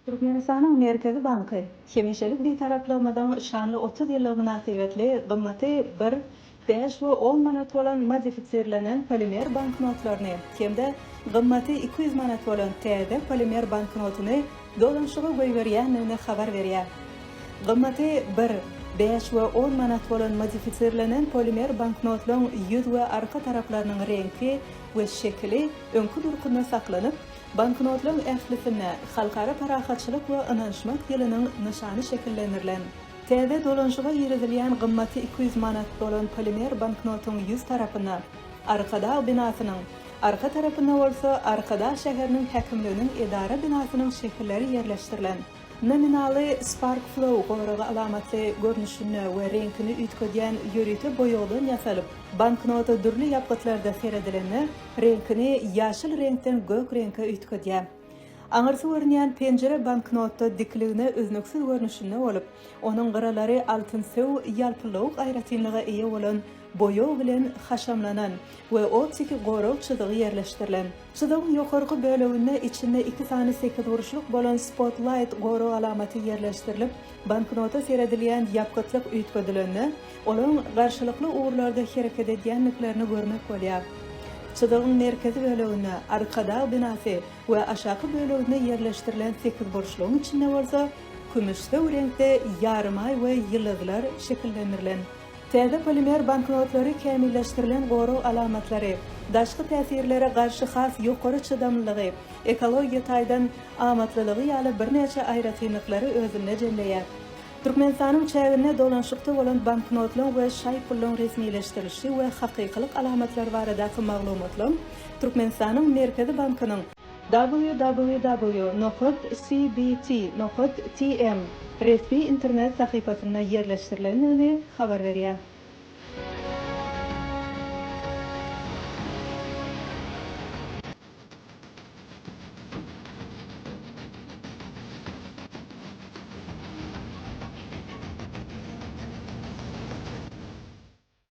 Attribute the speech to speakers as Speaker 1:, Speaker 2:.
Speaker 1: Türkmenistan'ın Merkezi Bankı, hemişelik bir taraflamadan şanlı 30 yıllık münasebetli kıymeti 1, 5 ve 10 manat olan modifiserlenen polimer banknotlarını, hem de kıymeti 200 manat olan TD polimer banknotunu dolanışığı koyuverýänligini habar berýär. Kıymeti 1, 5 ve 10 manat olan modifiserlenen polimer banknotlaryň yüz ve arka taraflarının rengi ve şekli öňkü durkunda saklanıp, banknotlaryň ählisine halkara parahatçylyk we ynanşmak ýylynyň nyşany şekillenirilen. TD dolanşyga ýerilýän kıymeti 200 manat bolan polimer banknotyň yüz tarapyna, arkada binasynyň, arka tarapyna bolsa arkada şäheriniň häkimliginiň edara binasynyň şekilleri ýerleşdirilen. Nominaly Spark Flow goragy alamatly görnüşini we reňkini üýtgedýän ýörüte boýagdan ýasalyp, banknota dürli ýapgıtlarda seredilenini reňkini ýaşyl reňkden gök reňke üýtgedýär. Aňyrsy görnýän penjere banknotda dikligine öznüksiz görnüşini bolup, onuň gyralary altyn sew ýalpyllyk aýratynlyga eýe bolan boýag bilen haşamlanan we optiki gorok çyzygy ýerleşdirilen. Çyzygyň ýokarky böleginde içinde 2 sany 8 buruşluk bolan spotlight gorok alamaty ýerleşdirilip, banknota seredilýän ýapgıtlyk üýtgedilenini, olaň garşylykly uğurlarda hereket edýänliklerini görmek bolýar. Çyzygyň merkezi böleginde arkada binasy we aşaky böleginde ýerleşdirilen 8 buruşlugyň içinde bolsa, kümüşde reňkde ýarymay we ýyldızlar şekillendirilen. TD polimer banknotlary kämilleşdirilen gorok alamatlary, daşky täsirlere garşy has ýokary çydamlygy, ekologiýa taýdan amatlylygy ýaly birneçe aýratynlyklary özünde jemleýär. Türkmenistanyň çägine dolanşykda bolan banknotlaryň we şaý pullaryň resmileşdirilişi we hakykylyk alamatlary baradaky maglumatlaryň Türkmenistanyň Merkezi Bankynyň www.cbt.tm resmi internet sahypasyna ýerleşdirilenini habar berýär.